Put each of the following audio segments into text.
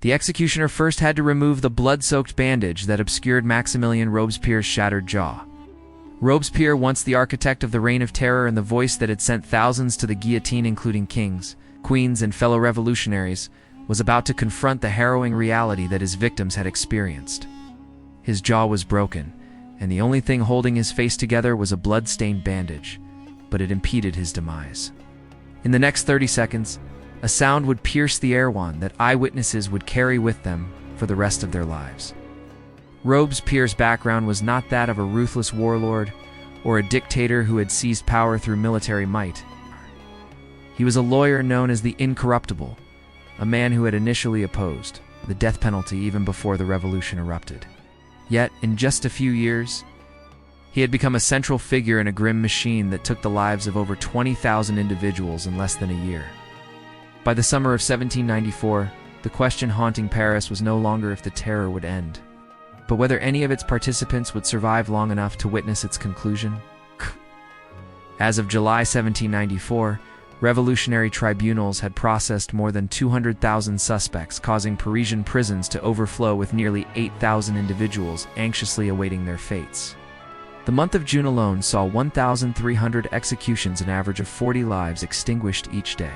The executioner first had to remove the blood-soaked bandage that obscured Maximilien Robespierre's shattered jaw. Robespierre, once the architect of the Reign of Terror and the voice that had sent thousands to the guillotine, including kings, queens, and fellow revolutionaries, was about to confront the harrowing reality that his victims had experienced. His jaw was broken, and the only thing holding his face together was a blood-stained bandage, but it impeded his demise. In the next 30 seconds, a sound would pierce the air, one that eyewitnesses would carry with them for the rest of their lives. Robespierre's background was not that of a ruthless warlord or a dictator who had seized power through military might. He was a lawyer known as the Incorruptible, a man who had initially opposed the death penalty even before the revolution erupted. Yet, in just a few years, he had become a central figure in a grim machine that took the lives of over 20,000 individuals in less than a year. By the summer of 1794, the question haunting Paris was no longer if the terror would end, but whether any of its participants would survive long enough to witness its conclusion. As of July 1794, revolutionary tribunals had processed more than 200,000 suspects, causing Parisian prisons to overflow with nearly 8,000 individuals anxiously awaiting their fates. The month of June alone saw 1,300 executions, an average of 40 lives extinguished each day.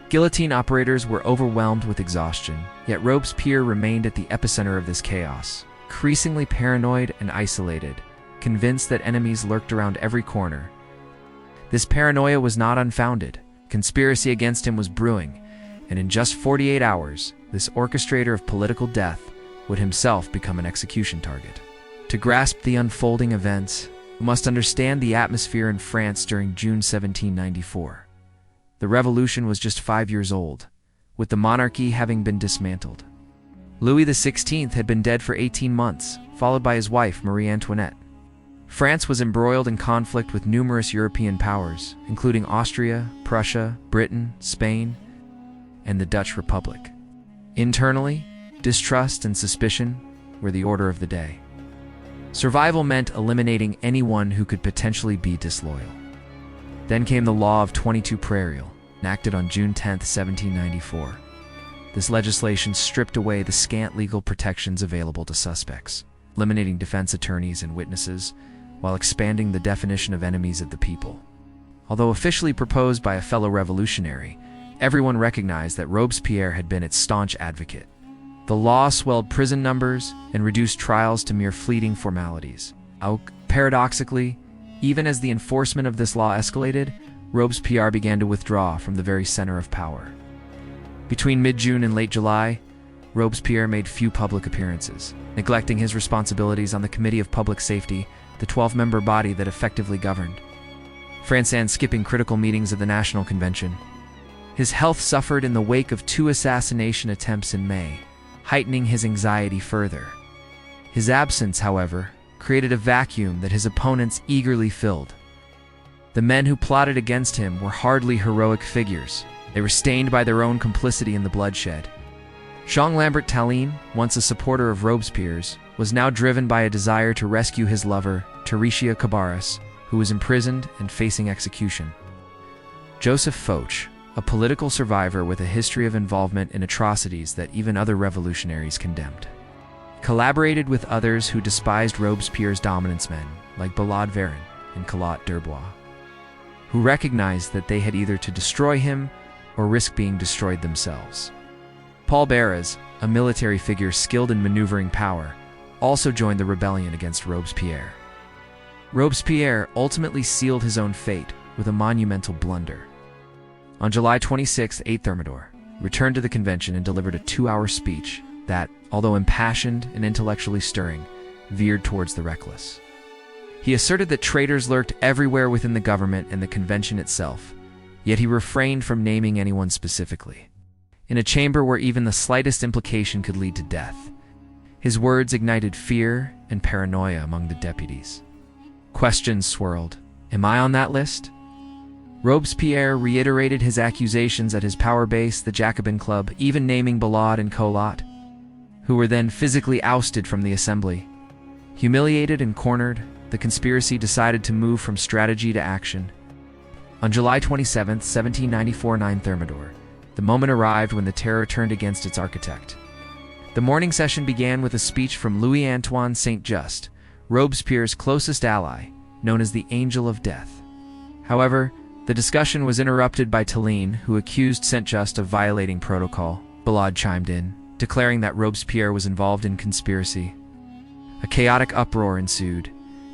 Guillotine operators were overwhelmed with exhaustion, yet Robespierre remained at the epicenter of this chaos, increasingly paranoid and isolated, convinced that enemies lurked around every corner. This paranoia was not unfounded. Conspiracy against him was brewing, and in just 48 hours, this orchestrator of political death would himself become an execution target. To grasp the unfolding events, we must understand the atmosphere in France during June 1794. The revolution was just 5 years old, with the monarchy having been dismantled. Louis XVI had been dead for 18 months, followed by his wife, Marie Antoinette. France was embroiled in conflict with numerous European powers, including Austria, Prussia, Britain, Spain, and the Dutch Republic. Internally, distrust and suspicion were the order of the day. Survival meant eliminating anyone who could potentially be disloyal. Then came the Law of 22 Prairial, enacted on June 10, 1794. This legislation stripped away the scant legal protections available to suspects, eliminating defense attorneys and witnesses, while expanding the definition of enemies of the people. Although officially proposed by a fellow revolutionary, everyone recognized that Robespierre had been its staunch advocate. The law swelled prison numbers and reduced trials to mere fleeting formalities. Paradoxically, even as the enforcement of this law escalated, Robespierre began to withdraw from the very center of power. Between mid-June and late July, Robespierre made few public appearances, neglecting his responsibilities on the Committee of Public Safety, the 12-member body that effectively governed France, and skipping critical meetings of the National Convention. His health suffered in the wake of 2 assassination attempts in May, heightening his anxiety further. His absence, however, created a vacuum that his opponents eagerly filled. The men who plotted against him were hardly heroic figures. They were stained by their own complicity in the bloodshed. Jean-Lambert Tallien, once a supporter of Robespierre's, was now driven by a desire to rescue his lover, Teresia Cabarrus, who was imprisoned and facing execution. Joseph Foch, a political survivor with a history of involvement in atrocities that even other revolutionaries condemned, collaborated with others who despised Robespierre's dominance, men like Ballade Varon and Collot d'Herbois, who recognized that they had either to destroy him or risk being destroyed themselves. Paul Barras, a military figure skilled in maneuvering power, also joined the rebellion against Robespierre. Robespierre ultimately sealed his own fate with a monumental blunder. On July 26, 8 Thermidor returned to the convention and delivered a 2-hour speech that, although impassioned and intellectually stirring, veered towards the reckless. He asserted that traitors lurked everywhere within the government and the convention itself, yet he refrained from naming anyone specifically. In a chamber where even the slightest implication could lead to death, his words ignited fear and paranoia among the deputies. Questions swirled. Am I on that list? Robespierre reiterated his accusations at his power base, the Jacobin Club, even naming Ballade and Collot, who were then physically ousted from the assembly. Humiliated and cornered, the conspiracy decided to move from strategy to action. On July 27, 1794, 9 Thermidor, The moment arrived when the terror turned against its architect. The morning session began with a speech from Louis-Antoine Saint-Just, Robespierre's closest ally, known as the Angel of Death. However, the discussion was interrupted by Tallien, who accused Saint-Just of violating protocol. Ballade chimed in, declaring that Robespierre was involved in conspiracy. A chaotic uproar ensued,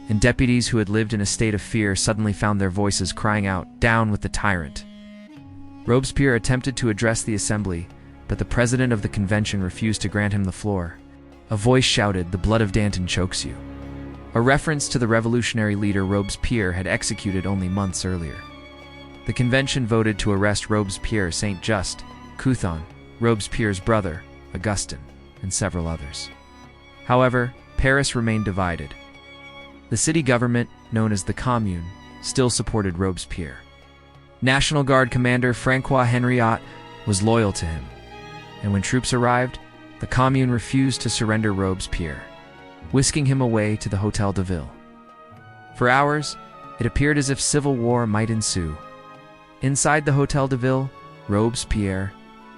and deputies who had lived in a state of fear suddenly found their voices crying out, "Down with the tyrant!" Robespierre attempted to address the assembly, but the president of the convention refused to grant him the floor. A voice shouted, "The blood of Danton chokes you," a reference to the revolutionary leader Robespierre had executed only months earlier. The convention voted to arrest Robespierre, Saint-Just, Couthon, Robespierre's brother, Augustin, and several others. However, Paris remained divided. The city government, known as the Commune, still supported Robespierre. National Guard commander François Henriot was loyal to him, and when troops arrived, the Commune refused to surrender Robespierre, whisking him away to the Hôtel de Ville. For hours, it appeared as if civil war might ensue. Inside the Hôtel de Ville, Robespierre,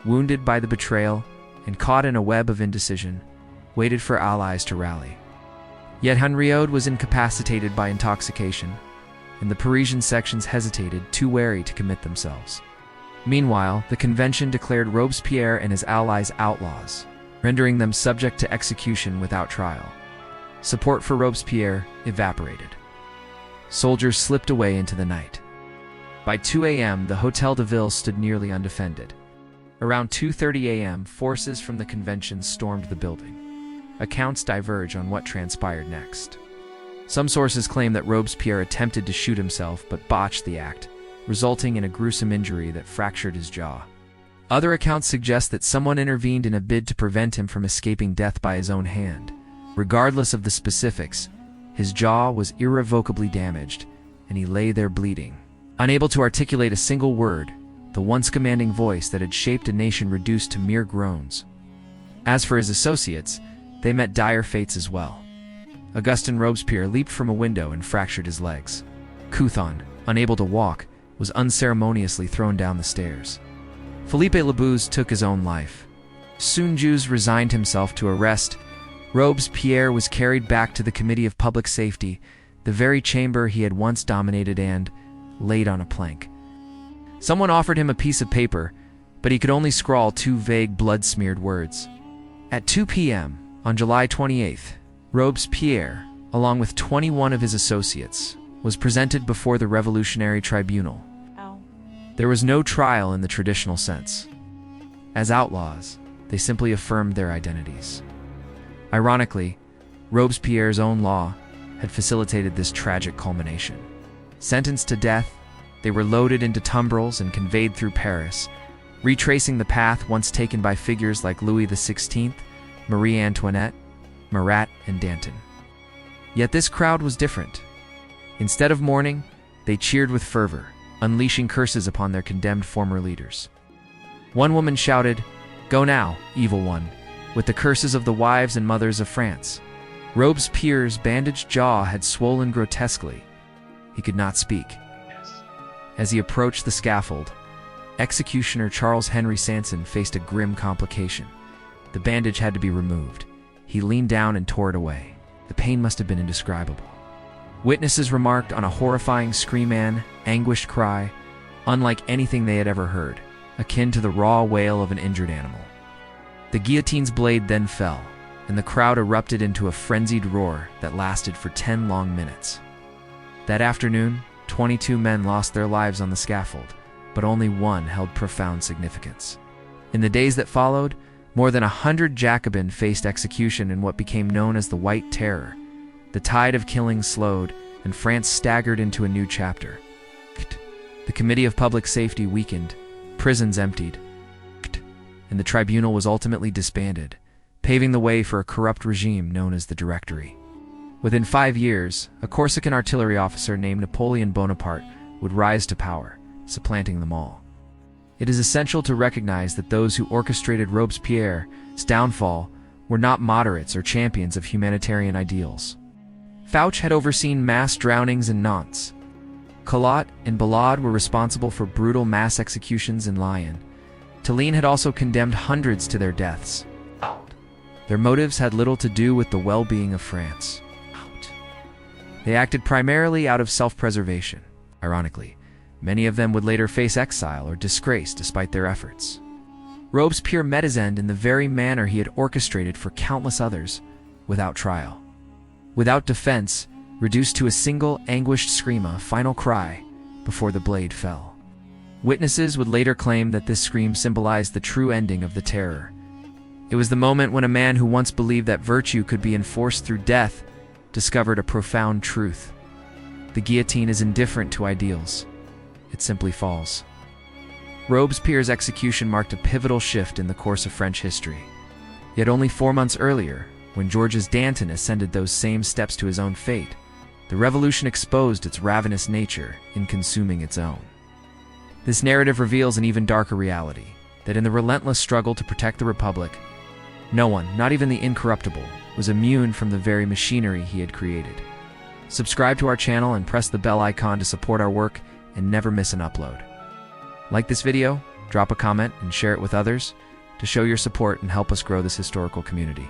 wounded by the betrayal and caught in a web of indecision, waited for allies to rally. Yet Henriot was incapacitated by intoxication, and the Parisian sections hesitated, too wary to commit themselves. Meanwhile, the convention declared Robespierre and his allies outlaws, rendering them subject to execution without trial. Support for Robespierre evaporated. Soldiers slipped away into the night. By 2 a.m., the Hôtel de Ville stood nearly undefended. Around 2:30 a.m., forces from the convention stormed the building. Accounts diverge on what transpired next. Some sources claim that Robespierre attempted to shoot himself but botched the act, resulting in a gruesome injury that fractured his jaw. Other accounts suggest that someone intervened in a bid to prevent him from escaping death by his own hand. Regardless of the specifics, his jaw was irrevocably damaged, and he lay there bleeding, unable to articulate a single word, the once commanding voice that had shaped a nation reduced to mere groans. As for his associates, they met dire fates as well. Augustin Robespierre leaped from a window and fractured his legs. Couthon, unable to walk, was unceremoniously thrown down the stairs. Philippe Labouze took his own life. Saint-Just resigned himself to arrest. Robespierre was carried back to the Committee of Public Safety, the very chamber he had once dominated, and laid on a plank. Someone offered him a piece of paper, but he could only scrawl 2 vague blood-smeared words. At 2 p.m. on July 28th, Robespierre, along with 21 of his associates, was presented before the Revolutionary Tribunal. There was no trial in the traditional sense. As outlaws, they simply affirmed their identities. Ironically, Robespierre's own law had facilitated this tragic culmination. Sentenced to death, they were loaded into tumbrils and conveyed through Paris, retracing the path once taken by figures like Louis XVI, Marie Antoinette, Marat, and Danton. Yet this crowd was different. Instead of mourning, they cheered with fervor, unleashing curses upon their condemned former leaders. One woman shouted, "Go now, evil one," with the curses of the wives and mothers of France. Robespierre's bandaged jaw had swollen grotesquely. He could not speak. As he approached the scaffold, executioner Charles Henry Sanson faced a grim complication. The bandage had to be removed. He leaned down and tore it away. The pain must have been indescribable. Witnesses remarked on a horrifying scream, an anguished cry, unlike anything they had ever heard, akin to the raw wail of an injured animal. The guillotine's blade then fell, and the crowd erupted into a frenzied roar that lasted for 10 long minutes. That afternoon, 22 men lost their lives on the scaffold, but only one held profound significance. In the days that followed, more than 100 Jacobins faced execution in what became known as the White Terror. The tide of killing slowed, and France staggered into a new chapter. The Committee of Public Safety weakened, prisons emptied, and the tribunal was ultimately disbanded, paving the way for a corrupt regime known as the Directory. Within 5 years, a Corsican artillery officer named Napoleon Bonaparte would rise to power, supplanting them all. It is essential to recognize that those who orchestrated Robespierre's downfall were not moderates or champions of humanitarian ideals. Fouch had overseen mass drownings in Nantes. Collot and Ballade were responsible for brutal mass executions in Lyon. Tilly had also condemned hundreds to their deaths. Their motives had little to do with the well-being of France. They acted primarily out of self-preservation. Ironically, many of them would later face exile or disgrace despite their efforts. Robespierre met his end in the very manner he had orchestrated for countless others, without trial. Without defense, reduced to a single anguished scream, a final cry, before the blade fell. Witnesses would later claim that this scream symbolized the true ending of the terror. It was the moment when a man who once believed that virtue could be enforced through death discovered a profound truth. The guillotine is indifferent to ideals. It simply falls. Robespierre's execution marked a pivotal shift in the course of French history. Yet only 4 months earlier, when Georges Danton ascended those same steps to his own fate, the revolution exposed its ravenous nature in consuming its own. This narrative reveals an even darker reality, that in the relentless struggle to protect the Republic, no one, not even the Incorruptible, was immune from the very machinery he had created. Subscribe to our channel and press the bell icon to support our work and never miss an upload. Like this video, drop a comment and share it with others to show your support and help us grow this historical community.